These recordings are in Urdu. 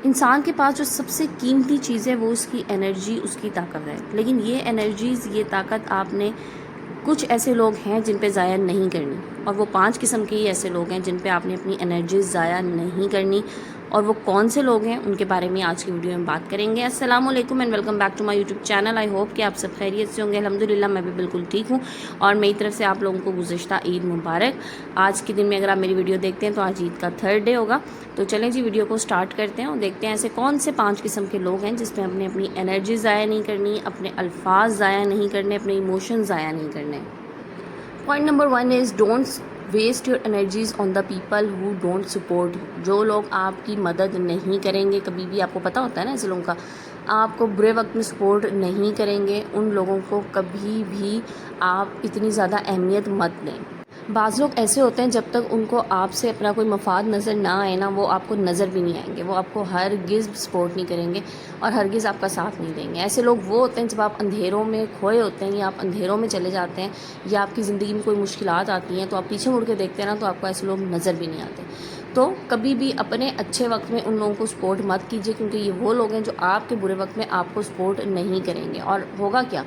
انسان کے پاس جو سب سے قیمتی چیز ہے وہ اس کی انرجی، اس کی طاقت ہے، لیکن یہ انرجیز، یہ طاقت آپ نے کچھ ایسے لوگ ہیں جن پہ ضائع نہیں کرنی، اور وہ 5 قسم کے ہی ایسے لوگ ہیں جن پہ آپ نے اپنی انرجیز ضائع نہیں کرنی، اور وہ کون سے لوگ ہیں ان کے بارے میں آج کی ویڈیو میں بات کریں گے۔ السلام علیکم and welcome back to my YouTube channel. I hope کہ آپ سب خیریت سے ہوں گے۔ الحمدللہ میں بھی بالکل ٹھیک ہوں، اور میری طرف سے آپ لوگوں کو گزشتہ عید مبارک۔ آج کے دن میں اگر آپ میری ویڈیو دیکھتے ہیں تو آج عید کا 3rd ڈے ہوگا، تو چلیں جی ویڈیو کو سٹارٹ کرتے ہیں اور دیکھتے ہیں ایسے کون سے 5 قسم کے لوگ ہیں جس میں ہم نے اپنی انرجی ضائع نہیں کرنی، اپنے الفاظ ضائع نہیں کرنے، اپنے ایموشن ضائع نہیں کرنے۔ Point number 1 is don't waste your energies on the people who don't support. جو لوگ آپ کی مدد نہیں کریں گے کبھی بھی، آپ کو پتہ ہوتا ہے نا ایسے لوگوں کا، آپ کو برے وقت میں سپورٹ نہیں کریں گے، ان لوگوں کو کبھی بھی آپ اتنی زیادہ اہمیت مت دیں۔ بعض لوگ ایسے ہوتے ہیں جب تک ان کو آپ سے اپنا کوئی مفاد نظر نہ آئے نا، وہ آپ کو نظر بھی نہیں آئیں گے، وہ آپ کو ہرگز سپورٹ نہیں کریں گے اور ہرگز آپ کا ساتھ نہیں دیں گے۔ ایسے لوگ وہ ہوتے ہیں جب آپ اندھیروں میں کھوئے ہوتے ہیں یا آپ اندھیروں میں چلے جاتے ہیں یا آپ کی زندگی میں کوئی مشکلات آتی ہیں تو آپ پیچھے مڑ کے دیکھتے ہیں نا، تو آپ کو ایسے لوگ نظر بھی نہیں آتے۔ تو کبھی بھی اپنے اچھے وقت میں ان لوگوں کو سپورٹ مت کیجیے، کیونکہ یہ وہ لوگ ہیں جو آپ کے برے وقت میں آپ کو سپورٹ نہیں کریں گے، اور ہوگا کیا،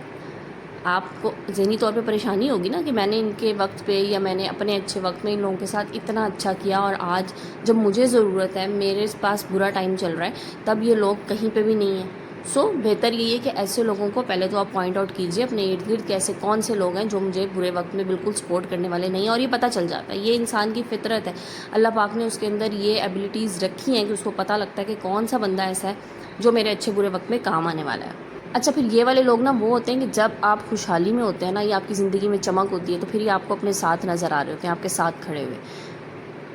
آپ کو ذہنی طور پہ پریشانی ہوگی نا کہ میں نے ان کے وقت پہ یا میں نے اپنے اچھے وقت میں ان لوگوں کے ساتھ اتنا اچھا کیا، اور آج جب مجھے ضرورت ہے، میرے پاس برا ٹائم چل رہا ہے، تب یہ لوگ کہیں پہ بھی نہیں ہیں۔ سو بہتر یہی ہے کہ ایسے لوگوں کو پہلے تو آپ پوائنٹ آؤٹ کیجئے اپنے ارد گرد کہ ایسے کون سے لوگ ہیں جو مجھے برے وقت میں بالکل سپورٹ کرنے والے نہیں ہیں، اور یہ پتہ چل جاتا ہے، یہ انسان کی فطرت ہے، اللہ پاک نے اس کے اندر یہ ایبلٹیز رکھی ہیں کہ اس کو پتہ لگتا ہے کہ کون سا بندہ ایسا ہے جو میرے اچھے برے وقت میں کام آنے والا ہے۔ اچھا، پھر یہ والے لوگ نا وہ ہوتے ہیں کہ جب آپ خوشحالی میں ہوتے ہیں نا، یا آپ کی زندگی میں چمک ہوتی ہے، تو پھر یہ آپ کو اپنے ساتھ نظر آ رہے ہوتے ہیں، آپ کے ساتھ کھڑے ہوئے۔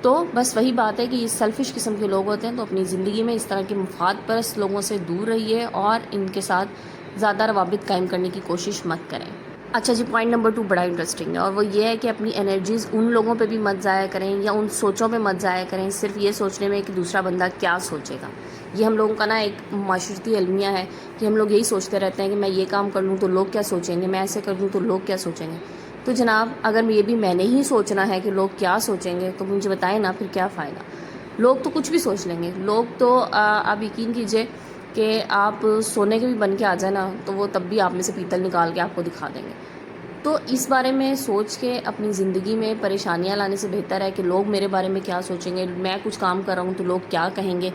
تو بس وہی بات ہے کہ یہ سیلفش قسم کے لوگ ہوتے ہیں، تو اپنی زندگی میں اس طرح کے مفاد پرست لوگوں سے دور رہیے اور ان کے ساتھ زیادہ روابط قائم کرنے کی کوشش مت کریں۔ اچھا جی، پوائنٹ نمبر 2 بڑا انٹرسٹنگ ہے، اور وہ یہ ہے کہ اپنی انرجیز ان لوگوں پہ بھی مت ضائع کریں یا ان سوچوں پہ مت ضائع کریں صرف یہ سوچنے میں کہ دوسرا بندہ کیا سوچے گا۔ یہ ہم لوگوں کا نا ایک معاشرتی المیہ ہے کہ ہم لوگ یہی سوچتے رہتے ہیں کہ میں یہ کام کر لوں تو لوگ کیا سوچیں گے، میں ایسے کر دوں تو لوگ کیا سوچیں گے۔ تو جناب، اگر یہ بھی میں نے ہی سوچنا ہے کہ لوگ کیا سوچیں گے تو مجھے بتائیں نا، پھر کیا فائدہ۔ لوگ تو کچھ بھی سوچ لیں گے، لوگ تو آپ یقین کیجئے کہ آپ سونے کے بھی بن کے آ جائیں نا، تو وہ تب بھی آپ میں سے پیتل نکال کے آپ کو دکھا دیں گے۔ تو اس بارے میں سوچ کے اپنی زندگی میں پریشانیاں لانے سے بہتر ہے کہ لوگ میرے بارے میں کیا سوچیں گے، میں کچھ کام کر رہا ہوں تو لوگ کیا کہیں گے،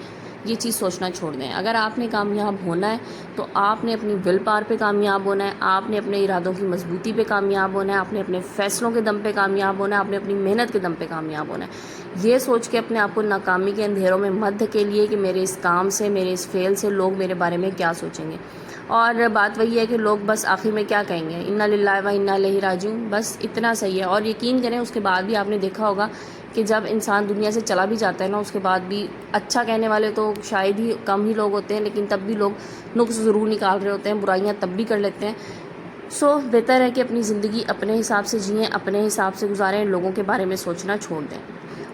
یہ چیز سوچنا چھوڑ دیں۔ اگر آپ نے کامیاب ہونا ہے تو آپ نے اپنی ول پاور پہ کامیاب ہونا ہے، آپ نے اپنے ارادوں کی مضبوطی پہ کامیاب ہونا ہے، آپ نے اپنے فیصلوں کے دم پہ کامیاب ہونا ہے، آپ نے اپنی محنت کے دم پہ کامیاب ہونا ہے۔ یہ سوچ کے اپنے آپ کو ناکامی کے اندھیروں میں مت دھکیلیے کہ میرے اس کام سے، میرے اس فیل سے لوگ میرے بارے میں کیا سوچیں گے۔ اور بات وہی ہے کہ لوگ بس آخر میں کیا کہیں گے، انا للہ و انا الیہ راجعون، بس اتنا صحیح ہے۔ اور یقین کریں اس کے بعد بھی آپ نے دیکھا ہوگا کہ جب انسان دنیا سے چلا بھی جاتا ہے نا، اس کے بعد بھی اچھا کہنے والے تو شاید ہی کم ہی لوگ ہوتے ہیں، لیکن تب بھی لوگ نقص ضرور نکال رہے ہوتے ہیں، برائیاں تب بھی کر لیتے ہیں۔ سو بہتر ہے کہ اپنی زندگی اپنے حساب سے جئیں، اپنے حساب سے گزاریں، لوگوں کے بارے میں سوچنا چھوڑ دیں۔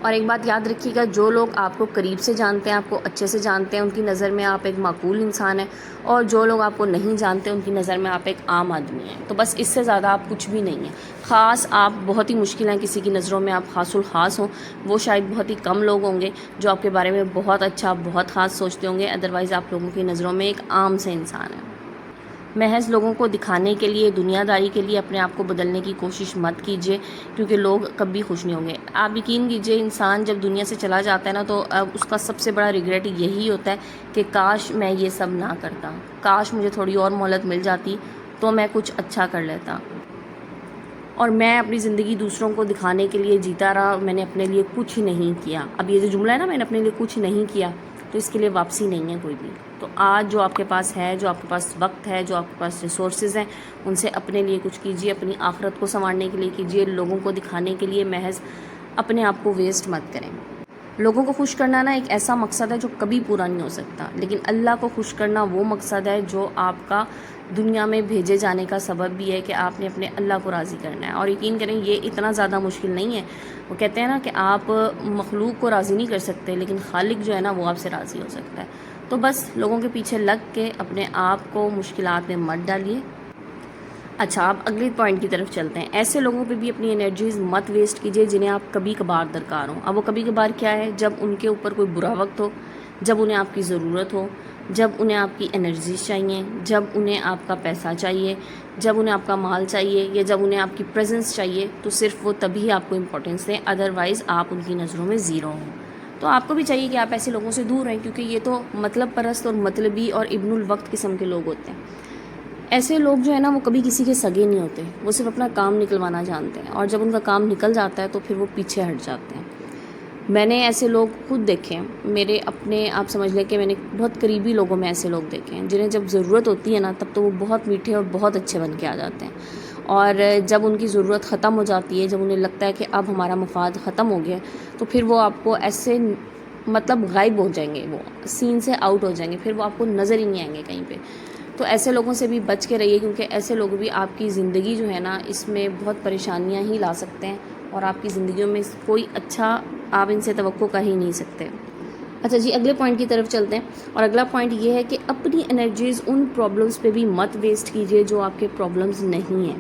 اور ایک بات یاد رکھیے گا، جو لوگ آپ کو قریب سے جانتے ہیں، آپ کو اچھے سے جانتے ہیں، ان کی نظر میں آپ ایک معقول انسان ہیں، اور جو لوگ آپ کو نہیں جانتے ان کی نظر میں آپ ایک عام آدمی ہیں۔ تو بس اس سے زیادہ آپ کچھ بھی نہیں ہیں۔ خاص آپ بہت ہی مشکل ہیں کسی کی نظروں میں آپ خاص الخاص ہوں، وہ شاید بہت ہی کم لوگ ہوں گے جو آپ کے بارے میں بہت اچھا، بہت خاص سوچتے ہوں گے، ادروائز آپ لوگوں کی نظروں میں ایک عام سے انسان ہیں۔ محض لوگوں کو دکھانے کے لیے، دنیا داری کے لیے اپنے آپ کو بدلنے کی کوشش مت کیجیے، کیونکہ لوگ کبھی خوش نہیں ہوں گے۔ آپ یقین کیجیے، انسان جب دنیا سے چلا جاتا ہے نا، تو اس کا سب سے بڑا ریگریٹ یہی ہوتا ہے کہ کاش میں یہ سب نہ کرتا، کاش مجھے تھوڑی اور مہلت مل جاتی تو میں کچھ اچھا کر لیتا، اور میں اپنی زندگی دوسروں کو دکھانے کے لیے جیتا رہا، میں نے اپنے لیے کچھ نہیں کیا۔ اب یہ جو جملہ ہے نا، میں نے اپنے لیے کچھ نہیں کیا، تو اس کے لیے واپسی نہیں ہے کوئی بھی۔ تو آج جو آپ کے پاس ہے، جو آپ کے پاس وقت ہے، جو آپ کے پاس ریسورسز ہیں، ان سے اپنے لیے کچھ کیجیے، اپنی آخرت کو سنوارنے کے لیے کیجیے، لوگوں کو دکھانے کے لیے محض اپنے آپ کو ویسٹ مت کریں۔ لوگوں کو خوش کرنا نا ایک ایسا مقصد ہے جو کبھی پورا نہیں ہو سکتا، لیکن اللہ کو خوش کرنا وہ مقصد ہے جو آپ کا دنیا میں بھیجے جانے کا سبب بھی ہے، کہ آپ نے اپنے اللہ کو راضی کرنا ہے۔ اور یقین کریں یہ اتنا زیادہ مشکل نہیں ہے۔ وہ کہتے ہیں نا کہ آپ مخلوق کو راضی نہیں کر سکتے، لیکن خالق جو ہے نا وہ آپ سے راضی ہو سکتا ہے۔ تو بس لوگوں کے پیچھے لگ کے اپنے آپ کو مشکلات میں مت ڈالیے۔ اچھا، آپ اگلی پوائنٹ کی طرف چلتے ہیں۔ ایسے لوگوں پہ بھی اپنی انرجیز مت ویسٹ کیجیے جنہیں آپ کبھی کبھار درکار ہوں۔ اب وہ کبھی کبھار کیا ہے؟ جب ان کے اوپر کوئی برا وقت ہو، جب انہیں آپ کی ضرورت ہو، جب انہیں آپ کی انرجیز چاہیے، جب انہیں آپ کا پیسہ چاہیے، جب انہیں آپ کا مال چاہیے، یا جب انہیں آپ کی پریزنس چاہیے، تو صرف وہ تبھی آپ کو امپورٹنس دیں، ادروائز آپ ان کی نظروں میں زیرو ہوں۔ تو آپ کو بھی چاہیے کہ آپ ایسے لوگوں سے دور رہیں، کیونکہ یہ تو مطلب پرست اور مطلبی اور ابن الوقت قسم کے لوگ ہوتے ہیں۔ ایسے لوگ جو ہے نا وہ کبھی کسی کے سگے نہیں ہوتے، وہ صرف اپنا کام نکلوانا جانتے ہیں، اور جب ان کا کام نکل جاتا ہے تو پھر وہ پیچھے ہٹ جاتے ہیں۔ میں نے ایسے لوگ خود دیکھے ہیں، میرے اپنے آپ سمجھ لیں کہ میں نے بہت قریبی لوگوں میں ایسے لوگ دیکھے ہیں جنہیں جب ضرورت ہوتی ہے نا تب تو وہ بہت میٹھے اور بہت اچھے بن کے آ جاتے ہیں، اور جب ان کی ضرورت ختم ہو جاتی ہے، جب انہیں لگتا ہے کہ اب ہمارا مفاد ختم ہو گیا، تو پھر وہ آپ کو ایسے مطلب غائب ہو جائیں گے، وہ سین سے آؤٹ ہو جائیں گے، پھر وہ آپ کو نظر ہی نہیں آئیں گے کہیں پہ۔ تو ایسے لوگوں سے بھی بچ کے رہیے، کیونکہ ایسے لوگ بھی آپ کی زندگی جو ہے نا اس میں بہت پریشانیاں ہی لا سکتے ہیں، اور آپ کی زندگیوں میں کوئی اچھا آپ ان سے توقع کر ہی نہیں سکتے۔ اچھا جی، اگلے پوائنٹ کی طرف چلتے ہیں، اور اگلا پوائنٹ یہ ہے کہ اپنی انرجیز ان پرابلمس پہ بھی مت ویسٹ کیجیے جو آپ کے پرابلمس نہیں ہیں۔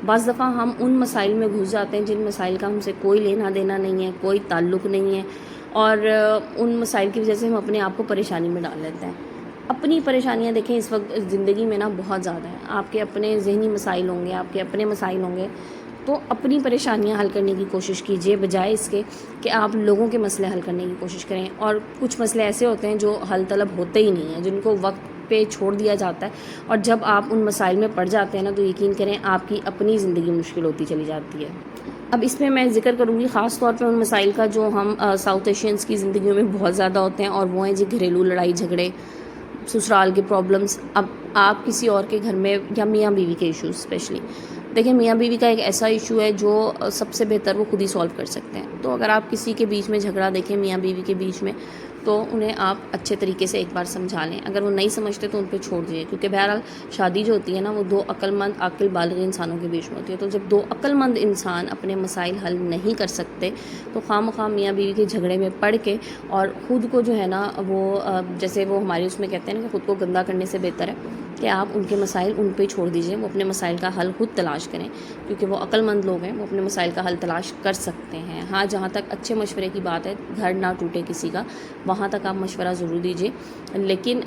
بعض دفعہ ہم ان مسائل میں گھس جاتے ہیں جن مسائل کا ہم سے کوئی لینا دینا نہیں ہے، کوئی تعلق نہیں ہے، اور ان مسائل کی وجہ سے ہم اپنے آپ کو پریشانی میں ڈال لیتے ہیں۔ اپنی پریشانیاں دیکھیں اس وقت زندگی میں نا بہت زیادہ ہیں، آپ کے اپنے ذہنی مسائل ہوں گے، آپ کے اپنے مسائل ہوں گے، تو اپنی پریشانیاں حل کرنے کی کوشش کیجیے، بجائے اس کے کہ آپ لوگوں کے مسئلے حل کرنے کی کوشش کریں۔ اور کچھ مسئلے ایسے ہوتے ہیں جو حل طلب ہوتے ہی نہیں ہیں، جن کو وقت پہ چھوڑ دیا جاتا ہے، اور جب آپ ان مسائل میں پڑ جاتے ہیں نا تو یقین کریں آپ کی اپنی زندگی مشکل ہوتی چلی جاتی ہے۔ اب اس میں ذکر کروں گی خاص طور پہ ان مسائل کا جو ہم ساؤتھ ایشینس کی زندگیوں میں بہت زیادہ ہوتے ہیں، اور وہ ہیں جی گھریلو لڑائی جھگڑے، سسرال کے پرابلمس۔ اب آپ کسی اور کے گھر میں، یا میاں بیوی کے ایشوز اسپیشلی دیکھیں، میاں بیوی کا ایک ایسا ایشو ہے جو سب سے بہتر وہ خود ہی سولو کر سکتے ہیں۔ تو اگر آپ کسی کے بیچ میں جھگڑا دیکھیں میاں بیوی کے بیچ میں، تو انہیں آپ اچھے طریقے سے ایک بار سمجھا لیں، اگر وہ نہیں سمجھتے تو ان پہ چھوڑ دیجیے، کیونکہ بہرحال شادی جو ہوتی ہے نا وہ دو عقل مند عاقل بالغ انسانوں کے بیچ میں ہوتی ہے۔ تو جب دو عقل مند انسان اپنے مسائل حل نہیں کر سکتے تو خواہ مخواہ میاں بیوی کے جھگڑے میں پڑھ کے اور خود کو جو ہے نا وہ جیسے وہ ہمارے اس میں کہتے ہیں نا کہ خود کو گندا کرنے سے بہتر ہے کہ آپ ان کے مسائل ان پہ چھوڑ دیجئے، وہ اپنے مسائل کا حل خود تلاش کریں، کیونکہ وہ عقل مند لوگ ہیں، وہ اپنے مسائل کا حل تلاش کر سکتے ہیں۔ ہاں، جہاں تک اچھے مشورے کی بات ہے، گھر نہ ٹوٹے کسی کا، وہاں تک آپ مشورہ ضرور دیجیے۔ لیکن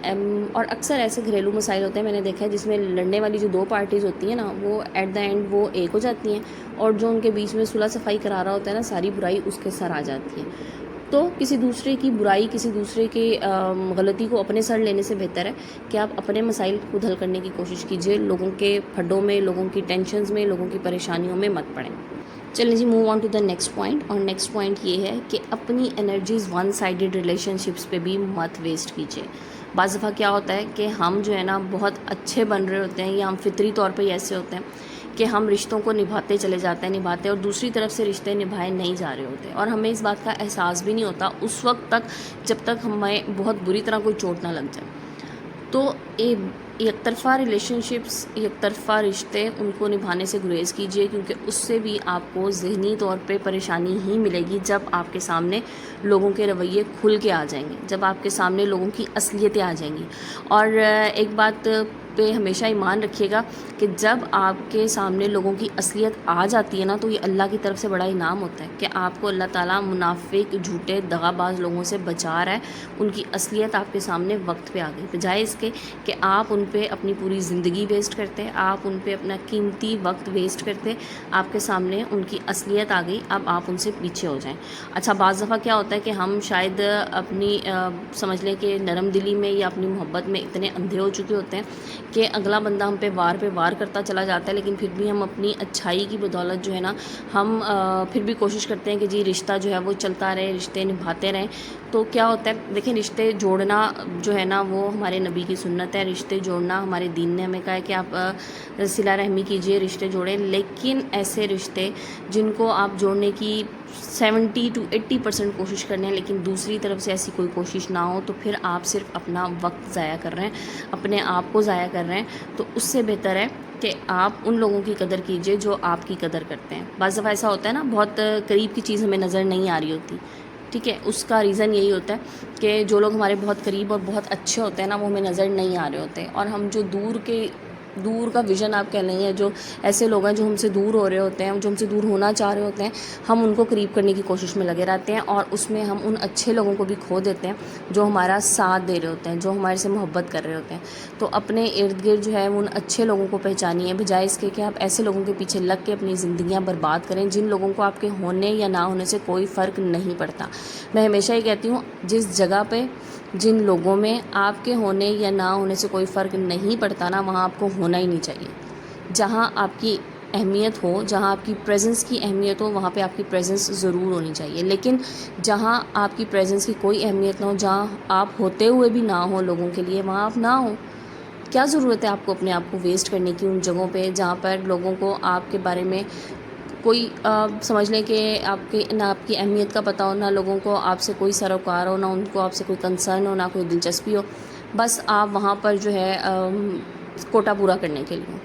اور اکثر ایسے گھریلو مسائل ہوتے ہیں، میں نے دیکھا ہے، جس میں لڑنے والی جو دو پارٹیز ہوتی ہیں نا وہ ایٹ دا اینڈ وہ ایک ہو جاتی ہیں، اور جو ان کے بیچ میں صلح صفائی کرا رہا ہوتا ہے نا، ساری برائی اس کے سر آ جاتی ہے۔ تو کسی دوسرے کی برائی، کسی دوسرے کی غلطی کو اپنے سر لینے سے بہتر ہے کہ آپ اپنے مسائل خود حل کرنے کی کوشش کیجیے، لوگوں کے پھڈوں میں، لوگوں کی ٹینشنز میں، لوگوں کی پریشانیوں میں مت پڑیں۔ چلیں جی، move on to the next point, اور نیکسٹ پوائنٹ یہ ہے کہ اپنی energies one sided relationships پہ بھی مت ویسٹ کیجیے۔ بعض دفعہ کیا ہوتا ہے کہ ہم جو ہے نا بہت اچھے بن رہے ہوتے ہیں، یا ہم فطری طور پہ ایسے ہوتے ہیں کہ ہم رشتوں کو نبھاتے چلے جاتے ہیں، اور دوسری طرف سے رشتے نبھائے نہیں جا رہے ہوتے، اور ہمیں اس بات کا احساس بھی نہیں ہوتا اس وقت تک جب تک ہمیں بہت بری طرح کوئی چوٹ نہ لگ جائے۔ تو یک طرفہ ریلیشن شپس، یک طرفہ رشتے، ان کو نبھانے سے گریز کیجیے، کیونکہ اس سے بھی آپ کو ذہنی طور پہ پریشانی ہی ملے گی جب آپ کے سامنے لوگوں کے رویے کھل کے آ جائیں گے، جب آپ کے سامنے لوگوں کی اصلیتیں آ جائیں گی۔ اور ایک بات پہ ہمیشہ ایمان رکھیے گا کہ جب آپ کے سامنے لوگوں کی اصلیت آ جاتی ہے نا تو یہ اللہ کی طرف سے بڑا انعام ہوتا ہے کہ آپ کو اللہ تعالیٰ منافق، جھوٹے، دغا باز لوگوں سے بچا رہا ہے۔ ان کی اصلیت آپ کے سامنے وقت پہ آ گئی، بجائے اس کے کہ آپ ان پہ اپنی پوری زندگی ویسٹ کرتے، آپ ان پہ اپنا قیمتی وقت ویسٹ کرتے، آپ کے سامنے ان کی اصلیت آ گئی، اب آپ ان سے پیچھے ہو جائیں۔ اچھا، بعض دفعہ کیا ہوتا ہے کہ ہم شاید اپنی سمجھ لیں کہ نرم دلی میں یا اپنی محبت میں اتنے اندھے ہو چکے ہوتے ہیں کہ اگلا بندہ ہم پہ وار کرتا چلا جاتا ہے، لیکن پھر بھی ہم اپنی اچھائی کی بدولت جو ہے نا ہم پھر بھی کوشش کرتے ہیں کہ جی رشتہ جو ہے وہ چلتا رہے، رشتے نبھاتے رہیں۔ تو کیا ہوتا ہے، دیکھیں، رشتے جوڑنا جو ہے نا وہ ہمارے نبی کی سنت ہے، رشتے جوڑنا ہمارے دین نے ہمیں کہا ہے کہ آپ صلہ رحمی کیجئے، رشتے جوڑیں، لیکن ایسے رشتے جن کو آپ جوڑنے کی 70 to 80% کوشش کرنے ہیں، لیکن دوسری طرف سے ایسی کوئی کوشش نہ ہو، تو پھر آپ صرف اپنا وقت ضائع کر رہے ہیں، اپنے آپ کو ضائع کر رہے ہیں۔ تو اس سے بہتر ہے کہ آپ ان لوگوں کی قدر کیجئے جو آپ کی قدر کرتے ہیں۔ بعض دفعہ ایسا ہوتا ہے نا، بہت قریب کی چیز ہمیں نظر نہیں آ رہی ہوتی، ٹھیک ہے، اس کا ریزن یہی ہوتا ہے کہ جو لوگ ہمارے بہت قریب اور بہت اچھے ہوتے ہیں نا وہ ہمیں نظر نہیں آ رہے ہوتے، اور ہم جو دور کے دور کا ویژن آپ کہہ لیں، یا جو ایسے لوگ ہیں جو ہم سے دور ہو رہے ہوتے ہیں، جو ہم سے دور ہونا چاہ رہے ہوتے ہیں، ہم ان کو قریب کرنے کی کوشش میں لگے رہتے ہیں، اور اس میں ہم ان اچھے لوگوں کو بھی کھو دیتے ہیں جو ہمارا ساتھ دے رہے ہوتے ہیں، جو ہمارے سے محبت کر رہے ہوتے ہیں۔ تو اپنے ارد گرد جو ہے ان اچھے لوگوں کو پہچانیے، بجائے اس کے کہ آپ ایسے لوگوں کے پیچھے لگ کے اپنی زندگیاں برباد کریں جن لوگوں کو آپ کے ہونے یا نہ ہونے سے کوئی فرق نہیں پڑتا۔ میں ہمیشہ یہ کہتی ہوں، جس جگہ پہ جن لوگوں میں آپ کے ہونے یا نہ ہونے سے کوئی فرق نہیں پڑتا نا، وہاں آپ کو ہونا ہی نہیں چاہیے۔ جہاں آپ کی اہمیت ہو، جہاں آپ کی پریزنس کی اہمیت ہو، وہاں پہ آپ کی پریزنس ضرور ہونی چاہیے، لیکن جہاں آپ کی پریزنس کی کوئی اہمیت نہ ہو، جہاں آپ ہوتے ہوئے بھی نہ ہو لوگوں کے لیے، وہاں آپ نہ ہوں۔ کیا ضرورت ہے آپ کو اپنے آپ کو ویسٹ کرنے کی ان جگہوں پہ جہاں پر لوگوں کو آپ کے بارے میں کوئی سمجھ لیں کہ نہ آپ کی اہمیت کا پتہ ہو، نہ لوگوں کو آپ سے کوئی سروکار ہو، نہ ان کو آپ سے کوئی کنسرن ہو، نہ کوئی دلچسپی ہو، بس آپ وہاں پر جو ہے کوٹا پورا کرنے کے لیے۔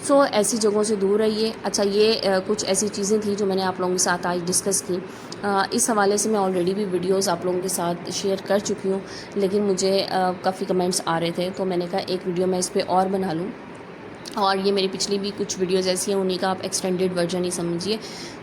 سو ایسی جگہوں سے دور رہیے۔ اچھا، یہ کچھ ایسی چیزیں تھیں جو میں نے آپ لوگوں کے ساتھ آج ڈسکس کی۔ اس حوالے سے میں آلریڈی بھی ویڈیوز آپ لوگوں کے ساتھ شیئر کر چکی ہوں، لیکن مجھے کافی کمنٹس آ رہے تھے، تو میں نے کہا ایک ویڈیو میں اس پہ اور بنا لوں، اور یہ میری پچھلی بھی کچھ ویڈیوز ایسی ہیں، انہیں کا آپ ایکسٹینڈیڈ ورژن ہی سمجھیے۔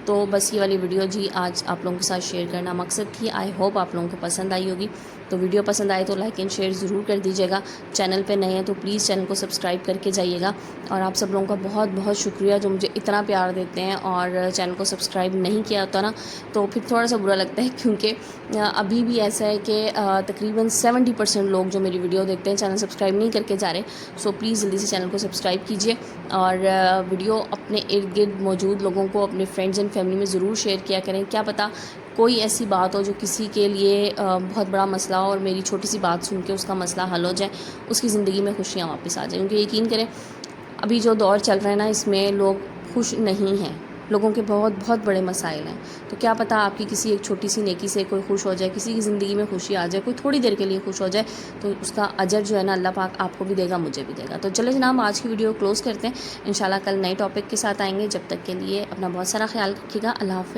تو بس یہ والی ویڈیو جی آج آپ لوگوں کے ساتھ شیئر کرنا مقصد تھی۔ آئی ہوپ آپ لوگوں کو پسند آئی ہوگی۔ تو ویڈیو پسند آئے تو لائک اینڈ شیئر ضرور کر دیجیے گا۔ چینل پہ نئے ہیں تو پلیز چینل کو سبسکرائب کر کے جائیے گا، اور آپ سب لوگوں کا بہت بہت شکریہ جو مجھے اتنا پیار دیتے ہیں، اور چینل کو سبسکرائب نہیں کیا ہوتا نا تو پھر تھوڑا سا برا لگتا ہے، کیونکہ ابھی بھی ایسا ہے کہ تقریباً 70% لوگ جو میری ویڈیو دیکھتے ہیں چینل سبسکرائب نہیں کر کے جا رہے۔ سو پلیز جلدی سے چینل کو سبسکرائب کیجیے، اور ویڈیو اپنے ارد گرد موجود لوگوں کو، اپنے فرینڈز اینڈ فیملی میں ضرور شیئر کیا کریں۔ کیا پتہ کوئی ایسی بات ہو جو کسی کے لیے بہت بڑا مسئلہ ہو، اور میری چھوٹی سی بات سن کے اس کا مسئلہ حل ہو جائے، اس کی زندگی میں خوشیاں واپس آ جائیں۔ کیونکہ یقین کریں ابھی جو دور چل رہا ہے نا، اس میں لوگ خوش نہیں ہیں، لوگوں کے بہت بہت بڑے مسائل ہیں۔ تو کیا پتہ آپ کی کسی ایک چھوٹی سی نیکی سے کوئی خوش ہو جائے، کسی کی زندگی میں خوشی آ جائے، کوئی تھوڑی دیر کے لیے خوش ہو جائے، تو اس کا اجر جو ہے نا اللہ پاک آپ کو بھی دے گا، مجھے بھی دے گا۔ تو چلے جناب، آج کی ویڈیو کلوز کرتے ہیں، انشاءاللہ کل نئے ٹاپک کے ساتھ آئیں گے۔ جب تک کے لیے اپنا بہت سارا خیال رکھیے گا۔ اللہ حافظ۔